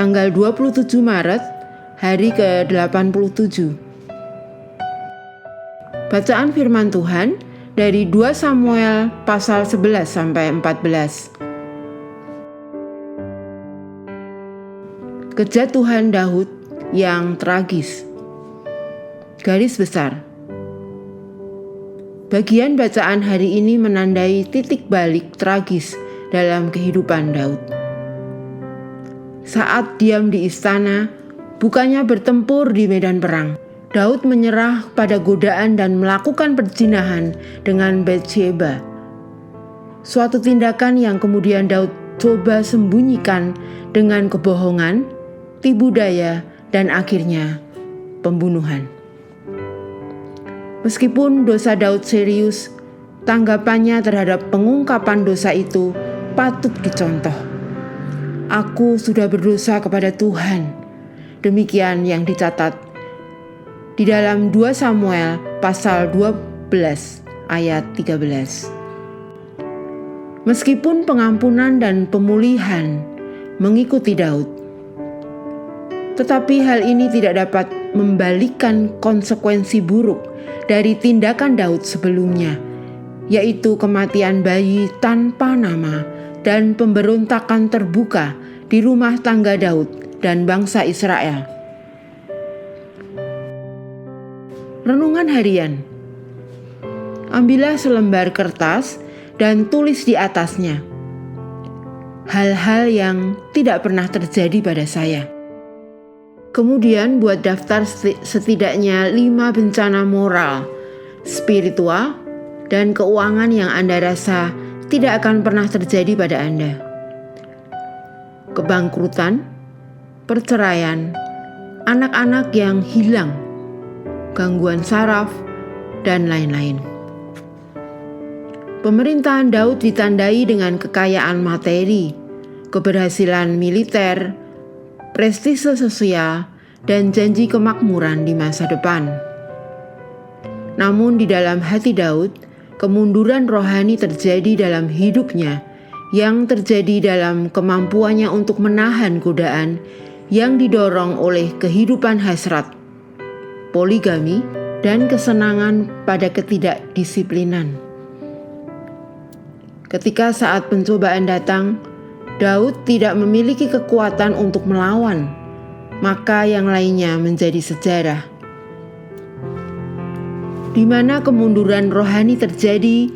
tanggal 27 Maret, hari ke-87. Bacaan firman Tuhan dari 2 Samuel pasal 11 sampai 14. Kejatuhan Daud yang tragis. Garis besar. Bagian bacaan hari ini menandai titik balik tragis dalam kehidupan Daud. Saat diam di istana, bukannya bertempur di medan perang, Daud menyerah pada godaan dan melakukan perzinahan dengan Batsheba. Suatu tindakan yang kemudian Daud coba sembunyikan dengan kebohongan, tipu daya, dan akhirnya pembunuhan. Meskipun dosa Daud serius, tanggapannya terhadap pengungkapan dosa itu patut dicontoh. Aku sudah berdosa kepada Tuhan. Demikian yang dicatat di dalam 2 Samuel pasal 12 ayat 13. Meskipun pengampunan dan pemulihan mengikuti Daud, tetapi hal ini tidak dapat membalikkan konsekuensi buruk dari tindakan Daud sebelumnya, yaitu kematian bayi tanpa nama dan pemberontakan terbuka di rumah tangga Daud dan bangsa Israel. Renungan harian. Ambillah selembar kertas dan tulis di atasnya hal-hal yang tidak pernah terjadi pada saya. Kemudian buat daftar setidaknya 5 bencana moral, spiritual, dan keuangan yang Anda rasa tidak akan pernah terjadi pada Anda. Kebangkrutan, perceraian, anak-anak yang hilang, gangguan saraf, dan lain-lain. Pemerintahan Daud ditandai dengan kekayaan materi, keberhasilan militer, prestise sosial, dan janji kemakmuran di masa depan. Namun di dalam hati Daud, kemunduran rohani terjadi dalam hidupnya yang terjadi dalam kemampuannya untuk menahan godaan yang didorong oleh kehidupan hasrat, poligami, dan kesenangan pada ketidakdisiplinan. Ketika saat pencobaan datang, Daud tidak memiliki kekuatan untuk melawan, maka yang lainnya menjadi sejarah. Di mana kemunduran rohani terjadi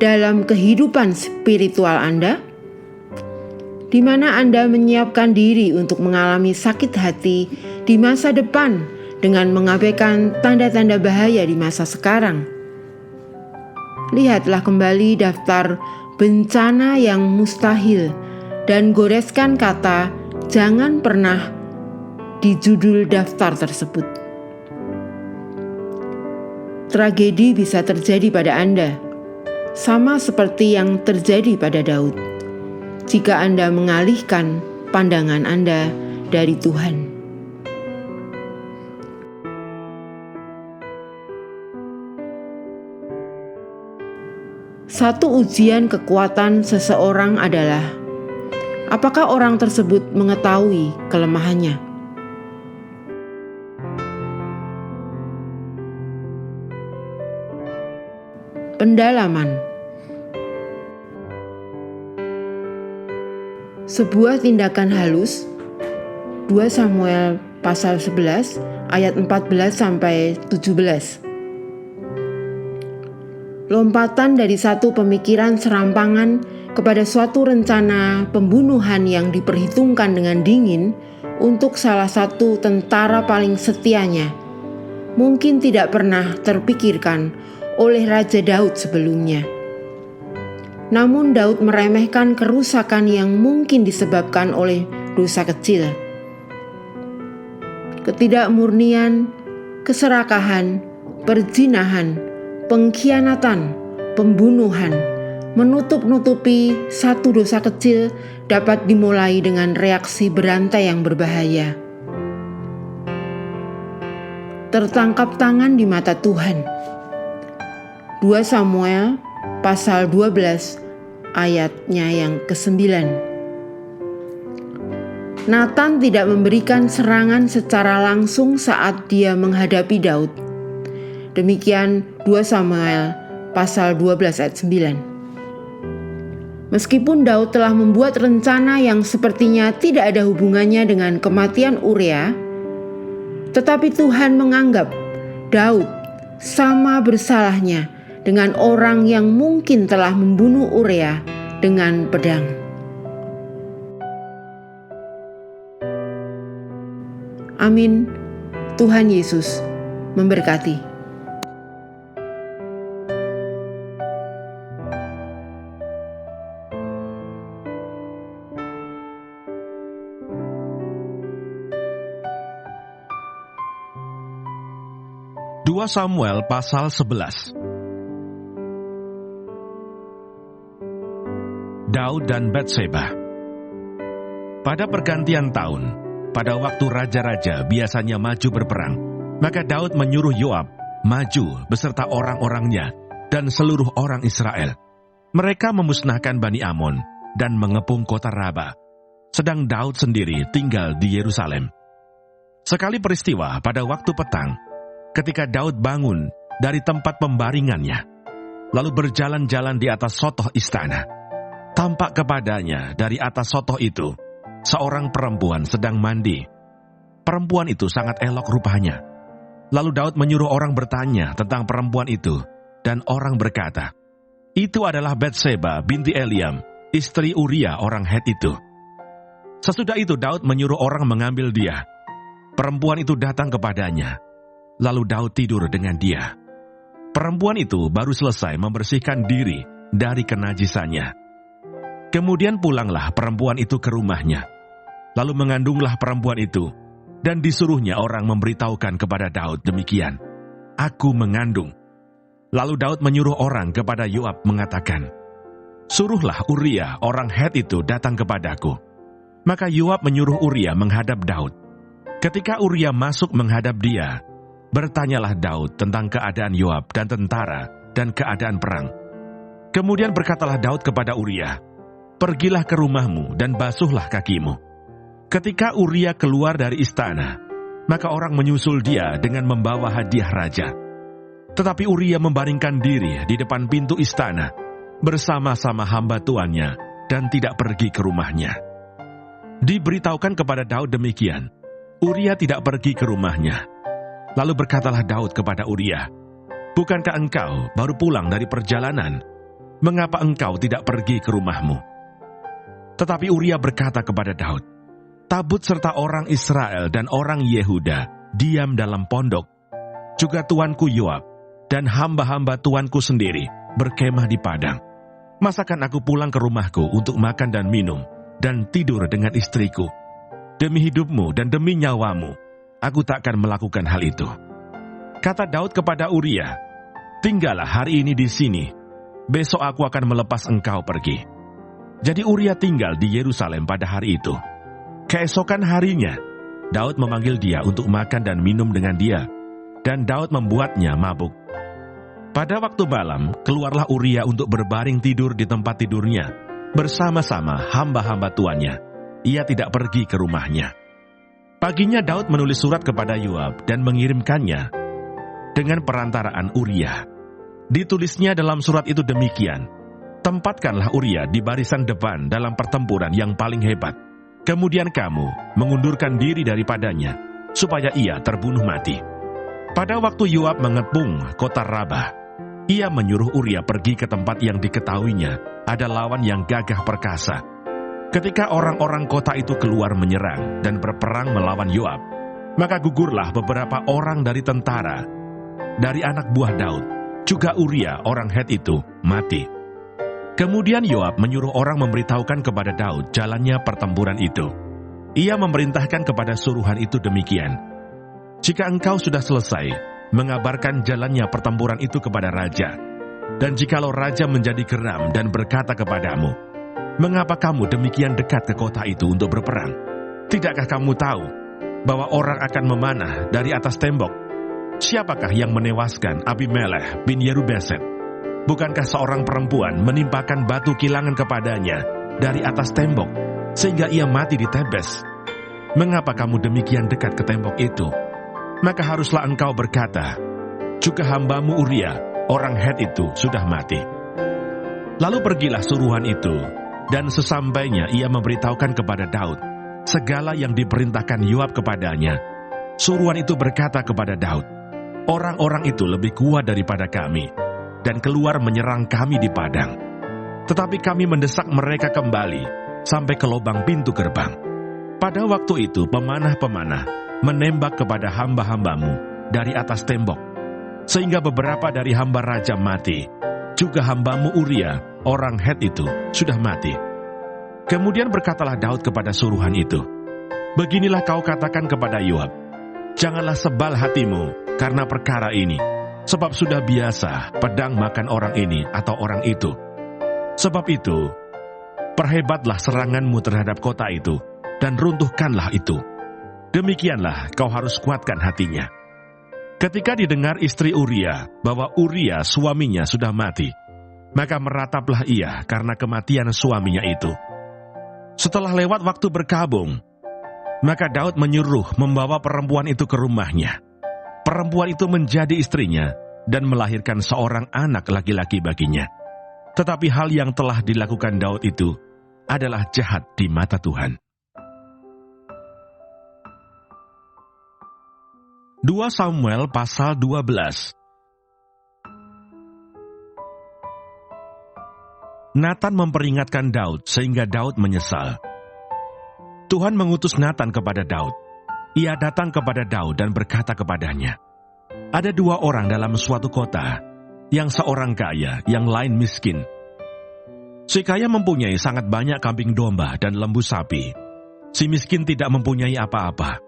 dalam kehidupan spiritual Anda? Di mana Anda menyiapkan diri untuk mengalami sakit hati di masa depan dengan mengabaikan tanda-tanda bahaya di masa sekarang? Lihatlah kembali daftar bencana yang mustahil dan goreskan kata "jangan pernah" di judul daftar tersebut. Tragedi bisa terjadi pada Anda, sama seperti yang terjadi pada Daud, jika Anda mengalihkan pandangan Anda dari Tuhan. Satu ujian kekuatan seseorang adalah apakah orang tersebut mengetahui kelemahannya. Pendalaman. Sebuah tindakan halus. 2 Samuel pasal 11 ayat 14 sampai 17. Lompatan dari satu pemikiran serampangan kepada suatu rencana pembunuhan yang diperhitungkan dengan dingin untuk salah satu tentara paling setianya mungkin tidak pernah terpikirkan oleh Raja Daud sebelumnya. Namun Daud meremehkan kerusakan yang mungkin disebabkan oleh dosa kecil. Ketidakmurnian, keserakahan, perzinahan, pengkhianatan, pembunuhan, menutup-nutupi satu dosa kecil dapat dimulai dengan reaksi berantai yang berbahaya. Tertangkap tangan di mata Tuhan. 2 Samuel pasal 12 ayatnya yang ke-9. Nathan tidak memberikan serangan secara langsung saat dia menghadapi Daud. Demikian 2 Samuel pasal 12 ayat 9. Meskipun Daud telah membuat rencana yang sepertinya tidak ada hubungannya dengan kematian Uria, tetapi Tuhan menganggap Daud sama bersalahnya dengan orang yang mungkin telah membunuh Uria dengan pedang. Amin. Tuhan Yesus memberkati. Dua Samuel pasal 11. Daud dan Batseba. Pada pergantian tahun, pada waktu raja-raja biasanya maju berperang, maka Daud menyuruh Yoab maju beserta orang-orangnya dan seluruh orang Israel. Mereka memusnahkan Bani Amon dan mengepung kota Raba, sedang Daud sendiri tinggal di Yerusalem. Sekali peristiwa pada waktu petang, ketika Daud bangun dari tempat pembaringannya, lalu berjalan-jalan di atas sotoh istana, tampak kepadanya dari atas sotoh itu seorang perempuan sedang mandi. Perempuan itu sangat elok rupanya. Lalu Daud menyuruh orang bertanya tentang perempuan itu, dan orang berkata, "Itu adalah Batseba binti Eliam, istri Uria orang Het itu." Sesudah itu Daud menyuruh orang mengambil dia. Perempuan itu datang kepadanya, lalu Daud tidur dengan dia. Perempuan itu baru selesai membersihkan diri dari kenajisannya. Kemudian pulanglah perempuan itu ke rumahnya. Lalu mengandunglah perempuan itu, dan disuruhnya orang memberitahukan kepada Daud demikian, "Aku mengandung." Lalu Daud menyuruh orang kepada Yoab mengatakan, "Suruhlah Uria orang Het itu datang kepadaku." Maka Yoab menyuruh Uria menghadap Daud. Ketika Uria masuk menghadap dia, bertanyalah Daud tentang keadaan Yoab dan tentara dan keadaan perang. Kemudian berkatalah Daud kepada Uria, "Pergilah ke rumahmu dan basuhlah kakimu." Ketika Uria keluar dari istana, maka orang menyusul dia dengan membawa hadiah raja. Tetapi Uria membaringkan diri di depan pintu istana bersama-sama hamba tuannya dan tidak pergi ke rumahnya. Diberitahukan kepada Daud demikian, Uria tidak pergi ke rumahnya. Lalu berkatalah Daud kepada Uria, "Bukankah engkau baru pulang dari perjalanan? Mengapa engkau tidak pergi ke rumahmu?" Tetapi Uria berkata kepada Daud, "Tabut serta orang Israel dan orang Yehuda diam dalam pondok. Juga tuanku Yoab dan hamba-hamba tuanku sendiri berkemah di padang. Masakan aku pulang ke rumahku untuk makan dan minum dan tidur dengan istriku? Demi hidupmu dan demi nyawamu, aku takkan melakukan hal itu." Kata Daud kepada Uria, "Tinggallah hari ini di sini. Besok aku akan melepas engkau pergi." Jadi Uria tinggal di Yerusalem pada hari itu. Keesokan harinya, Daud memanggil dia untuk makan dan minum dengan dia, dan Daud membuatnya mabuk. Pada waktu malam, keluarlah Uria untuk berbaring tidur di tempat tidurnya, bersama-sama hamba-hamba tuannya. Ia tidak pergi ke rumahnya. Paginya Daud menulis surat kepada Yoab dan mengirimkannya dengan perantaraan Uria. Ditulisnya dalam surat itu demikian, "Tempatkanlah Uria di barisan depan dalam pertempuran yang paling hebat. Kemudian kamu mengundurkan diri daripadanya, supaya ia terbunuh mati." Pada waktu Yoab mengepung kota Raba, ia menyuruh Uria pergi ke tempat yang diketahuinya ada lawan yang gagah perkasa. Ketika orang-orang kota itu keluar menyerang dan berperang melawan Yoab, maka gugurlah beberapa orang dari tentara, dari anak buah Daud, juga Uria orang Het itu mati. Kemudian Yoab menyuruh orang memberitahukan kepada Daud jalannya pertempuran itu. Ia memerintahkan kepada suruhan itu demikian, "Jika engkau sudah selesai, mengabarkan jalannya pertempuran itu kepada raja. Dan jikalau raja menjadi geram dan berkata kepadamu, 'Mengapa kamu demikian dekat ke kota itu untuk berperang? Tidakkah kamu tahu bahwa orang akan memanah dari atas tembok? Siapakah yang menewaskan Abimelech bin Yerubeset? Bukankah seorang perempuan menimpakan batu kilangan kepadanya dari atas tembok, sehingga ia mati di Tebes?' Mengapa kamu demikian dekat ke tembok itu? Maka haruslah engkau berkata, juga hambamu Uria, orang Het itu, sudah mati. Lalu pergilah suruhan itu, dan sesampainya ia memberitahukan kepada Daud segala yang diperintahkan Yoab kepadanya. Suruhan itu berkata kepada Daud, orang-orang itu lebih kuat daripada kami, dan keluar menyerang kami di padang. Tetapi kami mendesak mereka kembali, sampai ke lubang pintu gerbang. Pada waktu itu pemanah-pemanah menembak kepada hamba-hambamu dari atas tembok, sehingga beberapa dari hamba raja mati. Juga hambamu Uria, orang Het itu, sudah mati. Kemudian berkatalah Daud kepada suruhan itu, beginilah kau katakan kepada Yoab, janganlah sebal hatimu karena perkara ini, sebab sudah biasa pedang makan orang ini atau orang itu. Sebab itu, perhebatlah seranganmu terhadap kota itu, dan runtuhkanlah itu. Demikianlah kau harus kuatkan hatinya. Ketika didengar istri Uria bahwa Uria suaminya sudah mati, maka merataplah ia karena kematian suaminya itu. Setelah lewat waktu berkabung, maka Daud menyuruh membawa perempuan itu ke rumahnya. Perempuan itu menjadi istrinya dan melahirkan seorang anak laki-laki baginya. Tetapi hal yang telah dilakukan Daud itu adalah jahat di mata Tuhan. 2 Samuel pasal 12. Nathan memperingatkan Daud sehingga Daud menyesal. Tuhan mengutus Nathan kepada Daud. Ia datang kepada Daud dan berkata kepadanya, ada 2 orang dalam suatu kota, yang seorang kaya, yang lain miskin. Si kaya mempunyai sangat banyak kambing domba dan lembu sapi. Si miskin tidak mempunyai apa-apa,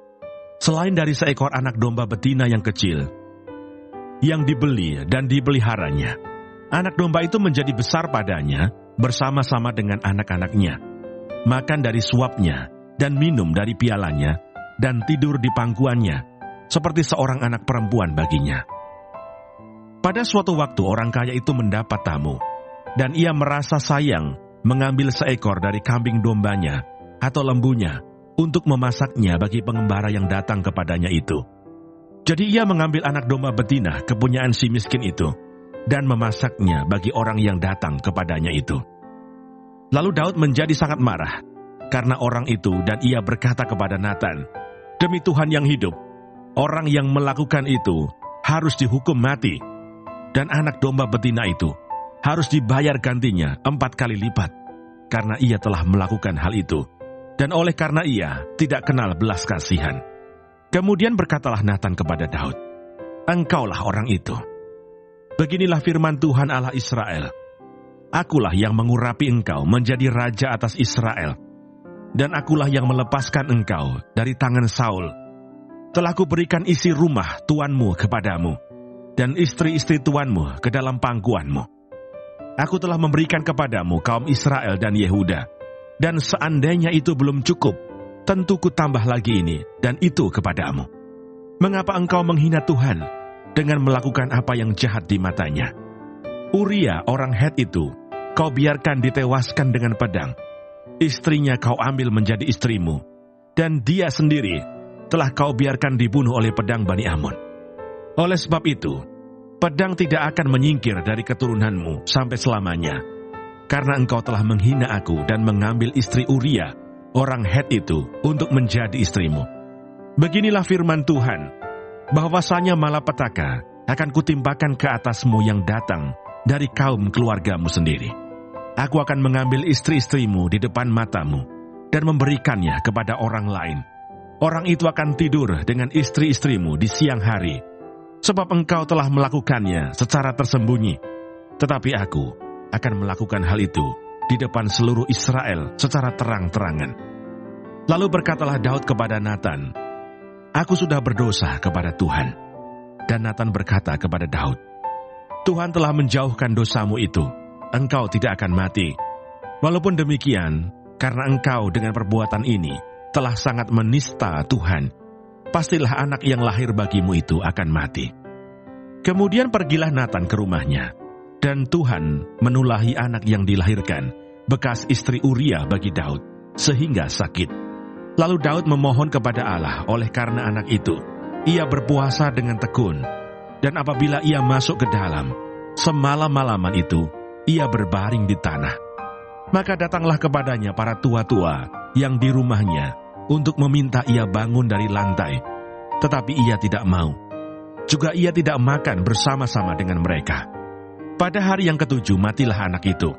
selain dari seekor anak domba betina yang kecil, yang dibeli dan dipeliharanya. Anak domba itu menjadi besar padanya bersama-sama dengan anak-anaknya, makan dari suapnya dan minum dari pialanya, dan tidur di pangkuannya, seperti seorang anak perempuan baginya. Pada suatu waktu orang kaya itu mendapat tamu, dan ia merasa sayang mengambil seekor dari kambing dombanya atau lembunya untuk memasaknya bagi pengembara yang datang kepadanya itu. Jadi ia mengambil anak domba betina kepunyaan si miskin itu, dan memasaknya bagi orang yang datang kepadanya itu. Lalu Daud menjadi sangat marah karena orang itu, dan ia berkata kepada Nathan, demi Tuhan yang hidup, orang yang melakukan itu harus dihukum mati, dan anak domba betina itu harus dibayar gantinya 4 kali lipat, karena ia telah melakukan hal itu, dan oleh karena ia tidak kenal belas kasihan. Kemudian berkatalah Nathan kepada Daud, engkaulah orang itu. Beginilah firman Tuhan Allah Israel, akulah yang mengurapi engkau menjadi raja atas Israel, dan akulah yang melepaskan engkau dari tangan Saul. Telah kuberikan isi rumah tuanmu kepadamu, dan istri-istri tuanmu ke dalam pangkuanmu. Aku telah memberikan kepadamu kaum Israel dan Yehuda, dan seandainya itu belum cukup, tentu ku tambah lagi ini dan itu kepadamu. Mengapa engkau menghina Tuhan dengan melakukan apa yang jahat di matanya? Uria orang Het itu kau biarkan ditewaskan dengan pedang. Istrinya kau ambil menjadi istrimu, dan dia sendiri telah kau biarkan dibunuh oleh pedang Bani Ammon. Oleh sebab itu, pedang tidak akan menyingkir dari keturunanmu sampai selamanya, karena engkau telah menghina aku dan mengambil istri Uria orang Het itu untuk menjadi istrimu. Beginilah firman Tuhan, bahwasanya malapetaka akan kutimpakan ke atasmu yang datang dari kaum keluargamu sendiri. Aku akan mengambil istri-istrimu di depan matamu dan memberikannya kepada orang lain. Orang itu akan tidur dengan istri-istrimu di siang hari, sebab engkau telah melakukannya secara tersembunyi. Tetapi aku akan melakukan hal itu di depan seluruh Israel secara terang-terangan. Lalu berkatalah Daud kepada Nathan, aku sudah berdosa kepada Tuhan. Dan Nathan berkata kepada Daud, Tuhan telah menjauhkan dosamu itu, engkau tidak akan mati. Walaupun demikian, karena engkau dengan perbuatan ini telah sangat menista Tuhan, pastilah anak yang lahir bagimu itu akan mati. Kemudian pergilah Nathan ke rumahnya, dan Tuhan menulahi anak yang dilahirkan, bekas istri Uria bagi Daud, sehingga sakit. Lalu Daud memohon kepada Allah oleh karena anak itu. Ia berpuasa dengan tekun, dan apabila ia masuk ke dalam, semalam-malaman itu ia berbaring di tanah. Maka datanglah kepadanya para tua-tua yang di rumahnya untuk meminta ia bangun dari lantai, tetapi ia tidak mau. Juga ia tidak makan bersama-sama dengan mereka. Pada hari yang ketujuh matilah anak itu,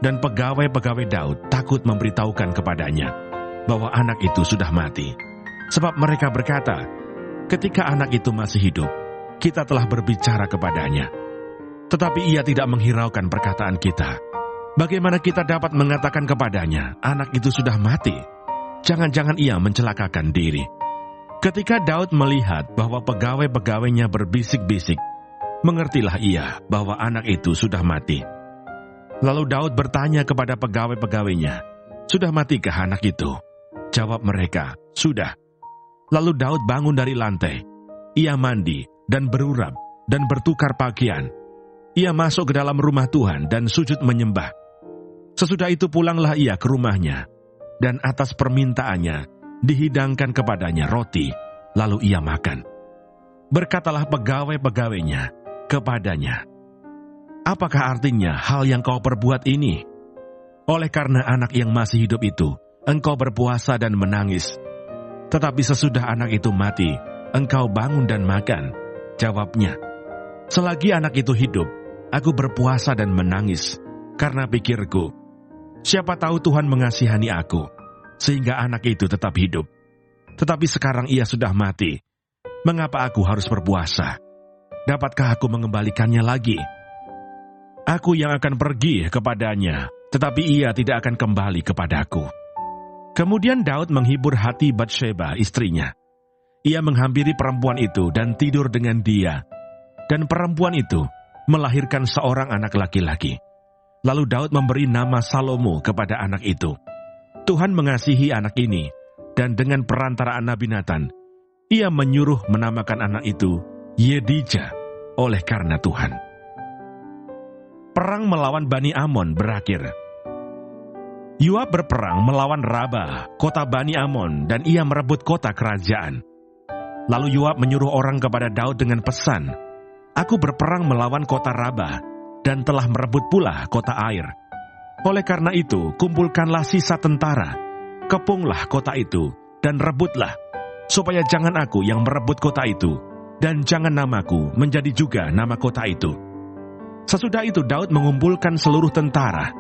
dan pegawai-pegawai Daud takut memberitahukan kepadanya bahwa anak itu sudah mati. Sebab mereka berkata, ketika anak itu masih hidup, kita telah berbicara kepadanya. Tetapi ia tidak menghiraukan perkataan kita. Bagaimana kita dapat mengatakan kepadanya, anak itu sudah mati? Jangan-jangan ia mencelakakan diri. Ketika Daud melihat bahwa pegawai-pegawainya berbisik-bisik, mengertilah ia bahwa anak itu sudah mati. Lalu Daud bertanya kepada pegawai-pegawainya, sudah matikah anak itu? Jawab mereka, sudah. Lalu Daud bangun dari lantai. Ia mandi dan berurap dan bertukar pakaian. Ia masuk ke dalam rumah Tuhan dan sujud menyembah. Sesudah itu pulanglah ia ke rumahnya, dan atas permintaannya dihidangkan kepadanya roti, lalu ia makan. Berkatalah pegawai-pegawainya kepadanya, apakah artinya hal yang kau perbuat ini? Oleh karena anak yang masih hidup itu, engkau berpuasa dan menangis. Tetapi sesudah anak itu mati, engkau bangun dan makan. Jawabnya, selagi anak itu hidup, aku berpuasa dan menangis, karena pikirku, siapa tahu Tuhan mengasihani aku, sehingga anak itu tetap hidup. Tetapi sekarang ia sudah mati, mengapa aku harus berpuasa? Dapatkah aku mengembalikannya lagi? Aku yang akan pergi kepadanya, tetapi ia tidak akan kembali kepadaku. Kemudian Daud menghibur hati Batsheba istrinya. Ia menghampiri perempuan itu dan tidur dengan dia. Dan perempuan itu melahirkan seorang anak laki-laki. Lalu Daud memberi nama Salomo kepada anak itu. Tuhan mengasihi anak ini, dan dengan perantaraan Nabi Natan, ia menyuruh menamakan anak itu Yedija oleh karena Tuhan. Perang melawan Bani Amon berakhir. Yoab berperang melawan Rabah, kota Bani Amon, dan ia merebut kota kerajaan. Lalu Yoab menyuruh orang kepada Daud dengan pesan, aku berperang melawan kota Rabah, dan telah merebut pula kota Air. Oleh karena itu, kumpulkanlah sisa tentara, kepunglah kota itu, dan rebutlah, supaya jangan aku yang merebut kota itu, dan jangan namaku menjadi juga nama kota itu. Sesudah itu Daud mengumpulkan seluruh tentara.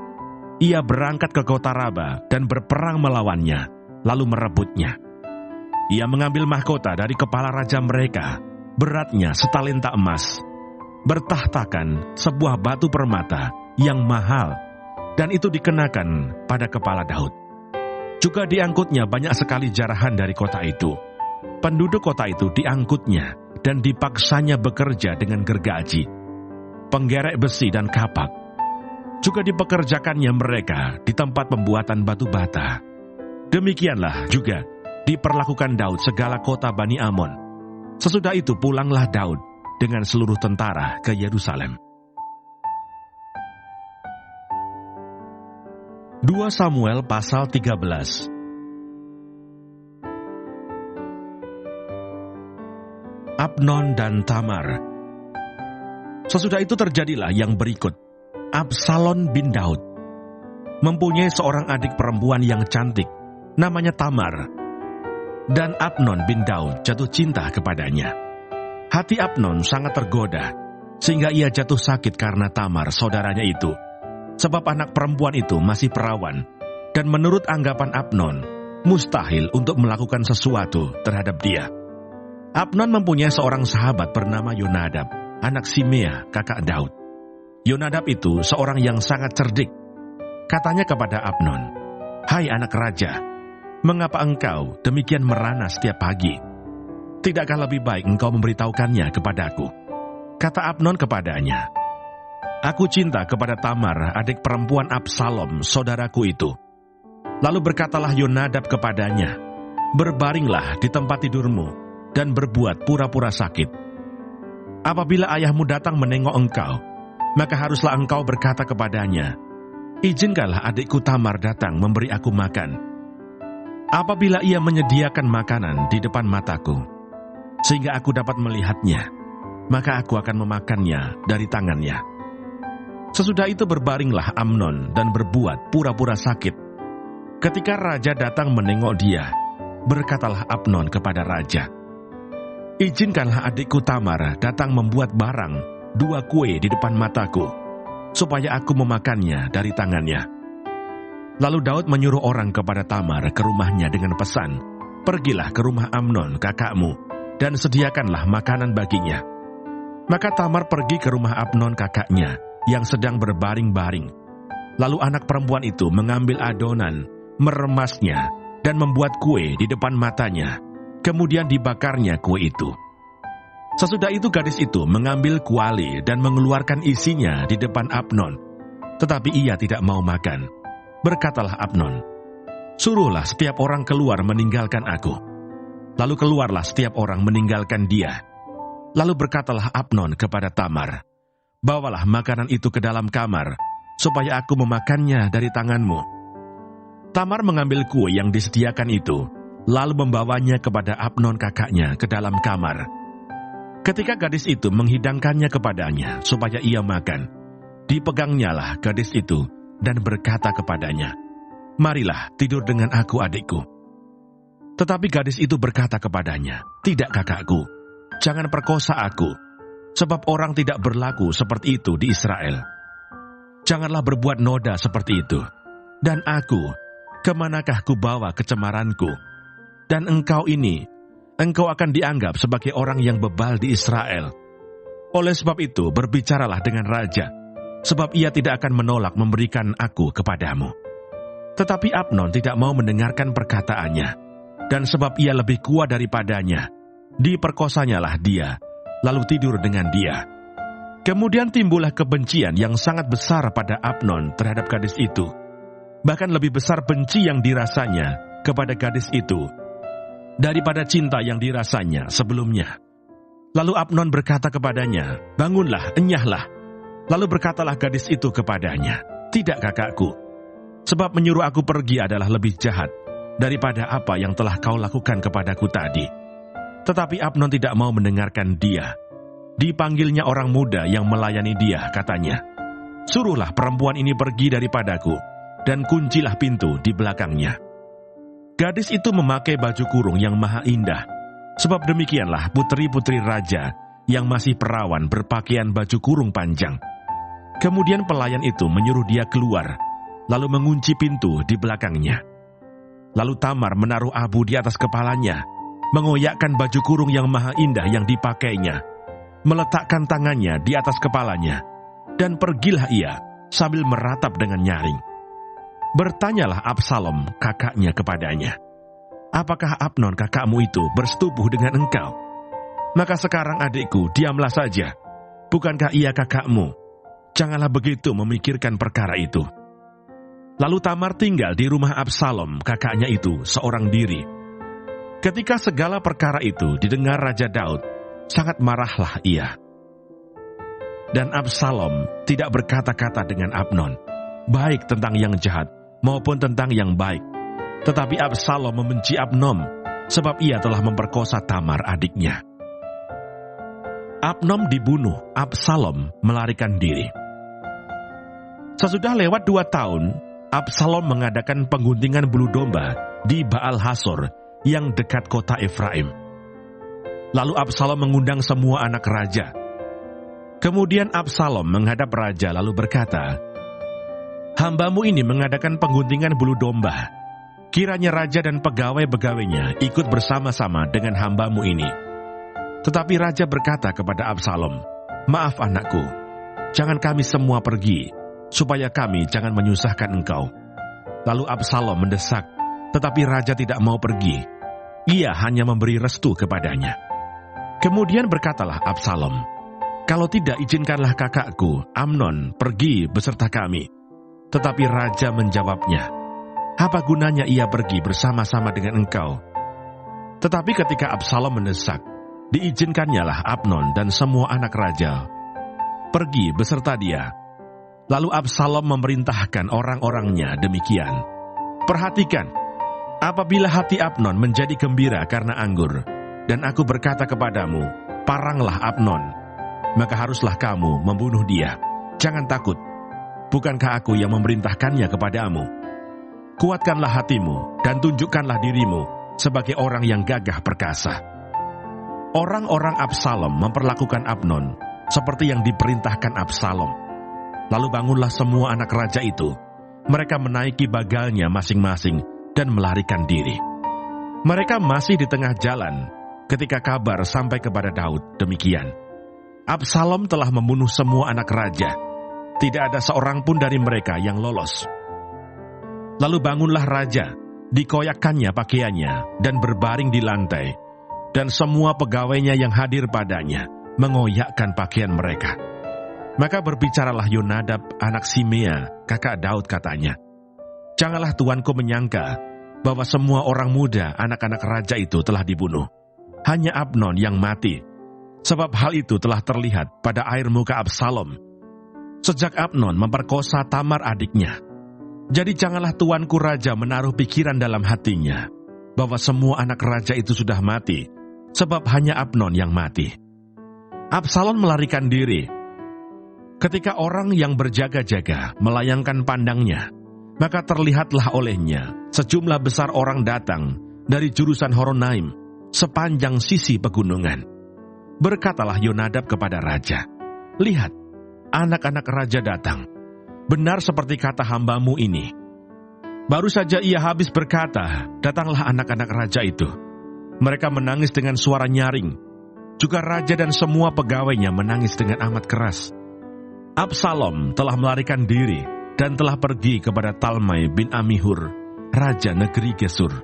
Ia berangkat ke kota Rabah dan berperang melawannya, lalu merebutnya. Ia mengambil mahkota dari kepala raja mereka, beratnya setalenta emas, bertahtakan sebuah batu permata yang mahal, dan itu dikenakan pada kepala Daud. Juga diangkutnya banyak sekali jarahan dari kota itu. Penduduk kota itu diangkutnya dan dipaksanya bekerja dengan gergaji, penggerek besi dan kapak. Juga dipekerjakannya mereka di tempat pembuatan batu bata. Demikianlah juga diperlakukan Daud segala kota Bani Amon. Sesudah itu pulanglah Daud dengan seluruh tentara ke Yerusalem. 2 Samuel pasal 13. Abnon dan Tamar. Sesudah itu terjadilah yang berikut. Absalom bin Daud mempunyai seorang adik perempuan yang cantik, namanya Tamar. Dan Abnon bin Daud jatuh cinta kepadanya. Hati Abnon sangat tergoda, sehingga ia jatuh sakit karena Tamar, saudaranya itu. Sebab anak perempuan itu masih perawan, dan menurut anggapan Abnon, mustahil untuk melakukan sesuatu terhadap dia. Abnon mempunyai seorang sahabat bernama Yonadab, anak Simea, kakak Daud. Yonadab itu seorang yang sangat cerdik. Katanya kepada Abnon, hai anak raja, mengapa engkau demikian merana setiap pagi? Tidakkah lebih baik engkau memberitahukannya kepadaku? Kata Abnon kepadanya, aku cinta kepada Tamar, adik perempuan Absalom, saudaraku itu. Lalu berkatalah Yonadab kepadanya, berbaringlah di tempat tidurmu, dan berbuat pura-pura sakit. Apabila ayahmu datang menengok engkau, maka haruslah engkau berkata kepadanya, izinkanlah adikku Tamar datang memberi aku makan. Apabila ia menyediakan makanan di depan mataku, sehingga aku dapat melihatnya, maka aku akan memakannya dari tangannya. Sesudah itu berbaringlah Amnon dan berbuat pura-pura sakit. Ketika raja datang menengok dia, berkatalah Amnon kepada raja, "Izinkanlah adikku Tamar datang membuat barang 2 kue di depan mataku, supaya aku memakannya dari tangannya." Lalu Daud menyuruh orang kepada Tamar ke rumahnya dengan pesan, "Pergilah ke rumah Amnon kakakmu, dan sediakanlah makanan baginya." Maka Tamar pergi ke rumah Amnon kakaknya yang sedang berbaring-baring. Lalu anak perempuan itu mengambil adonan, meremasnya, dan membuat kue di depan matanya. Kemudian dibakarnya kue itu. Sesudah itu gadis itu mengambil kuali dan mengeluarkan isinya di depan Amnon. Tetapi ia tidak mau makan. Berkatalah Amnon, "Suruhlah setiap orang keluar meninggalkan aku." Lalu keluarlah setiap orang meninggalkan dia. Lalu berkatalah Amnon kepada Tamar, "Bawalah makanan itu ke dalam kamar, supaya aku memakannya dari tanganmu." Tamar mengambil kue yang disediakan itu, lalu membawanya kepada Amnon kakaknya ke dalam kamar. Ketika gadis itu menghidangkannya kepadanya supaya ia makan, dipegangnyalah gadis itu dan berkata kepadanya, "Marilah tidur dengan aku adikku." Tetapi gadis itu berkata kepadanya, "Tidak kakakku, jangan perkosa aku, sebab orang tidak berlaku seperti itu di Israel. Janganlah berbuat noda seperti itu. Dan aku, kemanakah ku bawa kecemaranku? Dan engkau akan dianggap sebagai orang yang bebal di Israel. Oleh sebab itu, berbicaralah dengan raja, sebab ia tidak akan menolak memberikan aku kepadamu." Tetapi Amnon tidak mau mendengarkan perkataannya, dan sebab ia lebih kuat daripadanya, diperkosanyalah dia, lalu tidur dengan dia. Kemudian timbullah kebencian yang sangat besar pada Amnon terhadap gadis itu. Bahkan lebih besar benci yang dirasanya kepada gadis itu daripada cinta yang dirasanya sebelumnya. Lalu Amnon berkata kepadanya, "Bangunlah, enyahlah." Lalu berkatalah gadis itu kepadanya, "Tidak kakakku, sebab menyuruh aku pergi adalah lebih jahat daripada apa yang telah kau lakukan kepadaku tadi." Tetapi Amnon tidak mau mendengarkan dia. Dipanggilnya orang muda yang melayani dia, katanya, "Suruhlah perempuan ini pergi daripadaku, dan kuncilah pintu di belakangnya." Gadis itu memakai baju kurung yang maha indah, sebab demikianlah putri-putri raja yang masih perawan berpakaian baju kurung panjang. Kemudian pelayan itu menyuruh dia keluar, lalu mengunci pintu di belakangnya. Lalu Tamar menaruh abu di atas kepalanya, mengoyakkan baju kurung yang maha indah yang dipakainya, meletakkan tangannya di atas kepalanya, dan pergilah ia sambil meratap dengan nyaring. Bertanyalah Absalom kakaknya kepadanya, "Apakah Amnon kakakmu itu bersetubuh dengan engkau? Maka sekarang adikku, diamlah saja. Bukankah ia kakakmu? Janganlah begitu memikirkan perkara itu." Lalu Tamar tinggal di rumah Absalom kakaknya itu seorang diri. Ketika segala perkara itu didengar Raja Daud, sangat marahlah ia. Dan Absalom tidak berkata-kata dengan Amnon, baik tentang yang jahat maupun tentang yang baik. Tetapi Absalom membenci Amnon, sebab ia telah memperkosa Tamar adiknya. Amnon dibunuh, Absalom melarikan diri. Sesudah lewat 2 tahun, Absalom mengadakan pengguntingan bulu domba di Baal Hasor yang dekat kota Efraim. Lalu Absalom mengundang semua anak raja. Kemudian Absalom menghadap raja lalu berkata, "Hambamu ini mengadakan pengguntingan bulu domba. Kiranya raja dan pegawai-pegawainya ikut bersama-sama dengan hambamu ini." Tetapi raja berkata kepada Absalom, "Maaf anakku, jangan kami semua pergi, supaya kami jangan menyusahkan engkau." Lalu Absalom mendesak, tetapi raja tidak mau pergi. Ia hanya memberi restu kepadanya. Kemudian berkatalah Absalom, "Kalau tidak, izinkanlah kakakku Amnon pergi beserta kami." Tetapi raja menjawabnya, "Apa gunanya ia pergi bersama-sama dengan engkau?" Tetapi ketika Absalom mendesak, diizinkannyalah Amnon dan semua anak raja pergi beserta dia. Lalu Absalom memerintahkan orang-orangnya demikian, "Perhatikan, Apabila hati Abnon menjadi gembira karena anggur, dan aku berkata kepadamu, paranglah Abnon, maka haruslah kamu membunuh dia. Jangan takut, bukankah aku yang memerintahkannya kepadamu? Kuatkanlah hatimu dan tunjukkanlah dirimu sebagai orang yang gagah perkasa. Orang-orang Absalom memperlakukan Abnon seperti yang diperintahkan Absalom. Lalu bangunlah semua anak raja itu. Mereka menaiki bagalnya masing-masing dan melarikan diri. Mereka masih di tengah jalan ketika kabar sampai kepada Daud demikian. Absalom telah membunuh semua anak raja. Tidak ada seorang pun dari mereka yang lolos. Lalu bangunlah raja, dikoyakkannya pakaiannya dan berbaring di lantai, dan semua pegawainya yang hadir padanya mengoyakkan pakaian mereka. Maka berbicaralah Yonadab anak Simea, kakak Daud, katanya, janganlah tuanku menyangka bahwa semua orang muda anak-anak raja itu telah dibunuh. Hanya Abnon yang mati, sebab hal itu telah terlihat pada air muka Absalom, sejak Abnon memperkosa Tamar adiknya. Jadi janganlah tuanku raja menaruh pikiran dalam hatinya bahwa semua anak raja itu sudah mati, sebab hanya Abnon yang mati. Absalom melarikan diri. Ketika orang yang berjaga-jaga melayangkan pandangnya, maka terlihatlah olehnya sejumlah besar orang datang dari jurusan Horonaim sepanjang sisi pegunungan. Berkatalah Yonadab kepada raja, lihat, anak-anak raja datang. Benar seperti kata hambamu ini. Baru saja ia habis berkata, datanglah anak-anak raja itu. Mereka menangis dengan suara nyaring. Juga raja dan semua pegawainya menangis dengan amat keras. Absalom telah melarikan diri dan telah pergi kepada Talmai bin Amihur, raja negeri Gesur.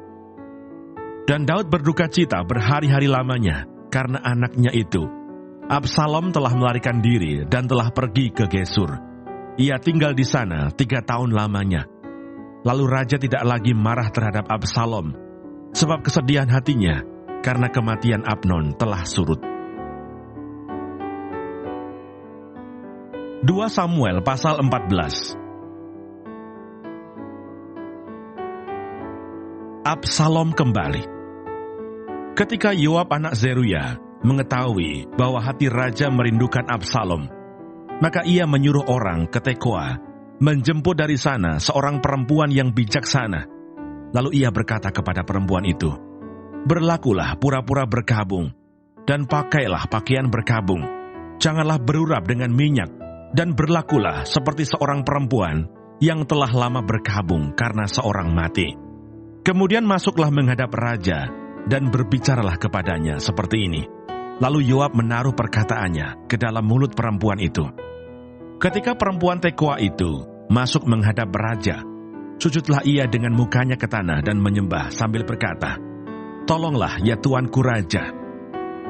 Dan Daud berduka cita berhari-hari lamanya karena anaknya itu. Absalom telah melarikan diri dan telah pergi ke Gesur. Ia tinggal di sana 3 tahun lamanya. Lalu raja tidak lagi marah terhadap Absalom, sebab kesedihan hatinya karena kematian Abnon telah surut. 2 Samuel pasal 14. Absalom kembali. Ketika Yoab anak Zeruya mengetahui bahwa hati raja merindukan Absalom, maka ia menyuruh orang ke Tekoa menjemput dari sana seorang perempuan yang bijaksana. Lalu ia berkata kepada perempuan itu, berlakulah pura-pura berkabung, dan pakailah pakaian berkabung. Janganlah berurap dengan minyak, dan berlakulah seperti seorang perempuan yang telah lama berkabung karena seorang mati. Kemudian masuklah menghadap raja, dan berbicaralah kepadanya seperti ini. Lalu Yoab menaruh perkataannya ke dalam mulut perempuan itu. Ketika perempuan Tekoa itu masuk menghadap raja, sujudlah ia dengan mukanya ke tanah dan menyembah sambil berkata, tolonglah ya tuanku raja.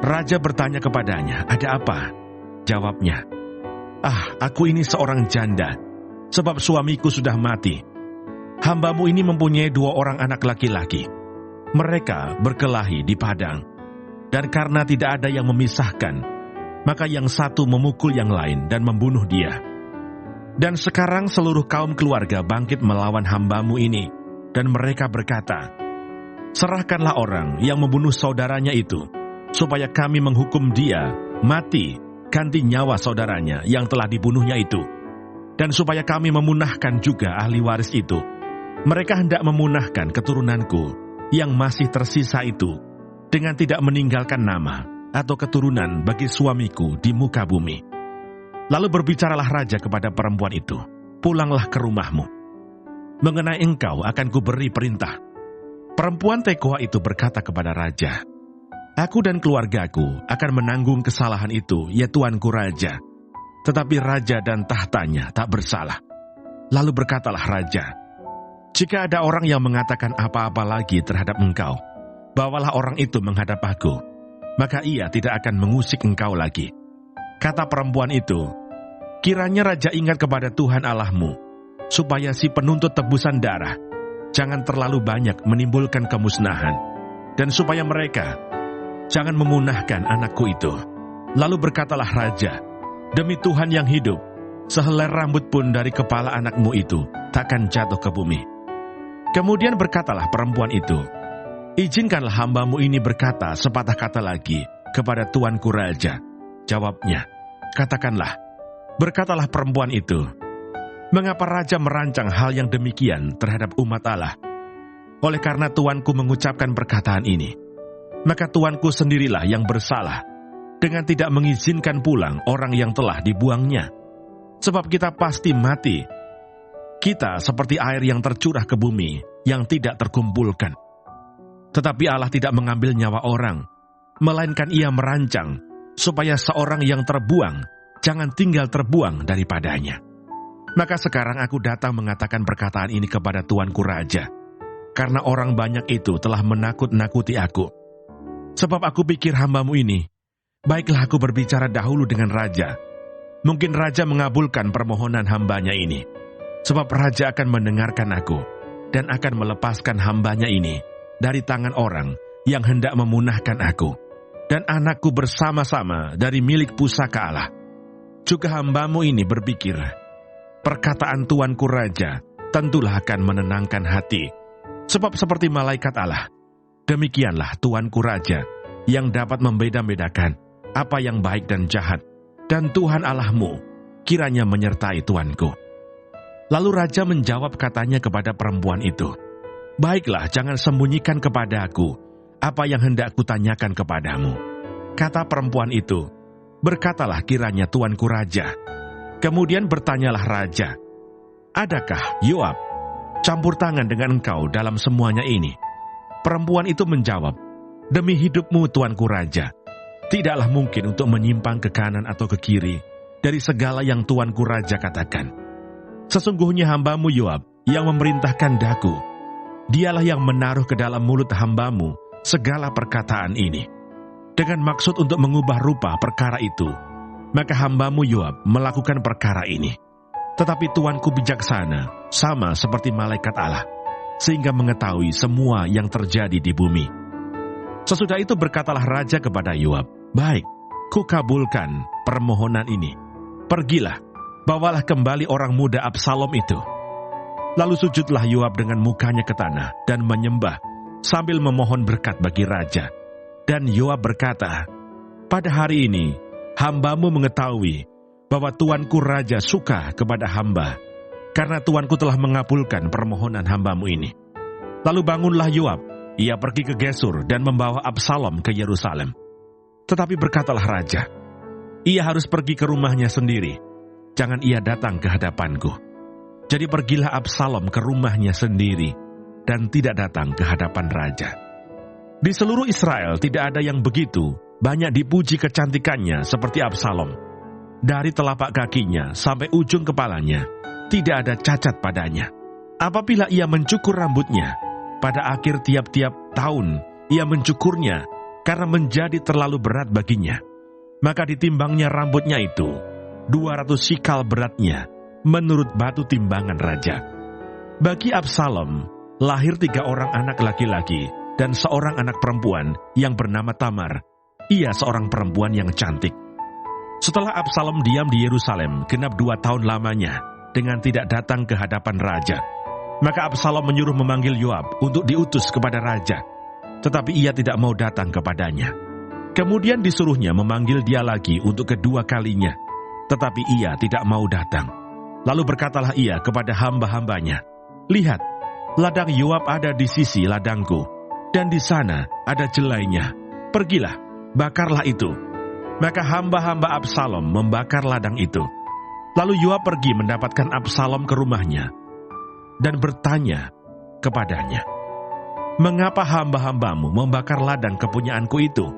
Raja bertanya kepadanya, ada apa? Jawabnya, aku ini seorang janda, sebab suamiku sudah mati. Hambamu ini mempunyai 2 orang anak laki-laki. Mereka berkelahi di padang, dan karena tidak ada yang memisahkan, maka yang satu memukul yang lain dan membunuh dia. Dan sekarang seluruh kaum keluarga bangkit melawan hambamu ini, dan mereka berkata, serahkanlah orang yang membunuh saudaranya itu, supaya kami menghukum dia mati ganti nyawa saudaranya yang telah dibunuhnya itu, dan supaya kami memunahkan juga ahli waris itu. Mereka hendak memunahkan keturunanku yang masih tersisa itu, dengan tidak meninggalkan nama atau keturunan bagi suamiku di muka bumi. Lalu berbicaralah raja kepada perempuan itu, pulanglah ke rumahmu. Mengenai engkau akan kuberi perintah. Perempuan Tekoa itu berkata kepada raja, aku dan keluargaku akan menanggung kesalahan itu, ya tuanku raja. Tetapi raja dan tahtanya tak bersalah. Lalu berkatalah raja, jika ada orang yang mengatakan apa-apa lagi terhadap engkau, bawalah orang itu menghadap aku, maka ia tidak akan mengusik engkau lagi. Kata perempuan itu, kiranya raja ingat kepada Tuhan Allahmu, supaya si penuntut tebusan darah jangan terlalu banyak menimbulkan kemusnahan, dan supaya mereka jangan memunahkan anakku itu. Lalu berkatalah raja, demi Tuhan yang hidup, sehelai rambut pun dari kepala anakmu itu takkan jatuh ke bumi. Kemudian berkatalah perempuan itu, "Izinkanlah hambamu ini berkata sepatah kata lagi kepada tuanku raja." Jawabnya, "Katakanlah." Berkatalah perempuan itu, "Mengapa raja merancang hal yang demikian terhadap umat Allah? Oleh karena tuanku mengucapkan perkataan ini, maka tuanku sendirilah yang bersalah dengan tidak mengizinkan pulang orang yang telah dibuangnya. Sebab kita pasti mati. Kita seperti air yang tercurah ke bumi, yang tidak terkumpulkan. Tetapi Allah tidak mengambil nyawa orang, melainkan Ia merancang, supaya seorang yang terbuang, jangan tinggal terbuang daripadanya. Maka sekarang aku datang mengatakan perkataan ini kepada tuanku raja, karena orang banyak itu telah menakut-nakuti aku. Sebab aku pikir hambamu ini, baiklah aku berbicara dahulu dengan raja. Mungkin raja mengabulkan permohonan hambanya ini. Sebab raja akan mendengarkan aku, dan akan melepaskan hambanya ini dari tangan orang yang hendak memunahkan aku, dan anakku bersama-sama dari milik pusaka Allah. Juga hambamu ini berpikir, perkataan tuanku raja tentulah akan menenangkan hati. Sebab seperti malaikat Allah, demikianlah tuanku raja yang dapat membeda-bedakan apa yang baik dan jahat, dan Tuhan Allahmu kiranya menyertai tuanku." Lalu raja menjawab katanya kepada perempuan itu, "Baiklah, jangan sembunyikan kepada aku apa yang hendak kutanyakan kepadamu." Kata perempuan itu, "Berkatalah kiranya tuanku raja." Kemudian bertanyalah raja, "Adakah Yoab campur tangan dengan engkau dalam semuanya ini?" Perempuan itu menjawab, "Demi hidupmu tuanku raja, tidaklah mungkin untuk menyimpang ke kanan atau ke kiri dari segala yang tuanku raja katakan. Sesungguhnya hambamu Yoab yang memerintahkan daku. Dialah yang menaruh ke dalam mulut hambamu segala perkataan ini, dengan maksud untuk mengubah rupa perkara itu. Maka hambamu Yoab melakukan perkara ini. Tetapi tuanku bijaksana, sama seperti malaikat Allah, sehingga mengetahui semua yang terjadi di bumi." Sesudah itu berkatalah raja kepada Yoab, "Baik, kukabulkan permohonan ini. Pergilah, bawalah kembali orang muda Absalom itu." Lalu sujudlah Yoab dengan mukanya ke tanah dan menyembah sambil memohon berkat bagi raja. Dan Yoab berkata, "Pada hari ini hambamu mengetahui bahwa tuanku raja suka kepada hamba, karena tuanku telah mengabulkan permohonan hambamu ini." Lalu bangunlah Yoab, ia pergi ke Gesur dan membawa Absalom ke Yerusalem. Tetapi berkatalah raja, "Ia harus pergi ke rumahnya sendiri. Jangan ia datang ke hadapanku." Jadi pergilah Absalom ke rumahnya sendiri dan tidak datang ke hadapan raja. Di seluruh Israel tidak ada yang begitu banyak dipuji kecantikannya seperti Absalom. Dari telapak kakinya sampai ujung kepalanya, tidak ada cacat padanya. Apabila ia mencukur rambutnya, pada akhir tiap-tiap tahun ia mencukurnya karena menjadi terlalu berat baginya. Maka ditimbangnya rambutnya itu 200 sikal beratnya, menurut batu timbangan raja. Bagi Absalom, lahir 3 orang anak laki-laki dan seorang anak perempuan yang bernama Tamar. Ia seorang perempuan yang cantik. Setelah Absalom diam di Yerusalem genap 2 tahun lamanya, dengan tidak datang ke hadapan raja, maka Absalom menyuruh memanggil Yoab untuk diutus kepada raja, tetapi ia tidak mau datang kepadanya. Kemudian disuruhnya memanggil dia lagi untuk kedua kalinya, tetapi ia tidak mau datang. Lalu berkatalah ia kepada hamba-hambanya, "Lihat, ladang Yoab ada di sisi ladangku, dan di sana ada jelainya. Pergilah, bakarlah itu." Maka hamba-hamba Absalom membakar ladang itu. Lalu Yoab pergi mendapatkan Absalom ke rumahnya, dan bertanya kepadanya, "Mengapa hamba-hambamu membakar ladang kepunyaanku itu?"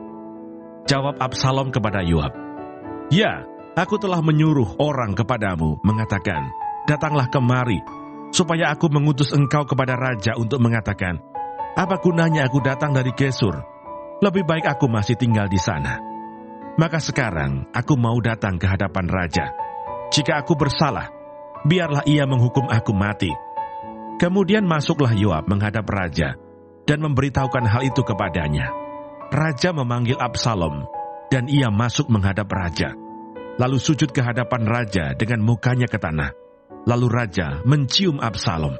Jawab Absalom kepada Yoab, "Ya, aku telah menyuruh orang kepadamu mengatakan, 'Datanglah kemari, supaya aku mengutus engkau kepada raja untuk mengatakan, apa gunanya aku datang dari Gesur? Lebih baik aku masih tinggal di sana.' Maka sekarang aku mau datang ke hadapan raja. Jika aku bersalah, biarlah ia menghukum aku mati." Kemudian masuklah Yoab menghadap raja dan memberitahukan hal itu kepadanya. Raja memanggil Absalom, dan ia masuk menghadap raja. Lalu sujud ke hadapan raja dengan mukanya ke tanah. Lalu raja mencium Absalom.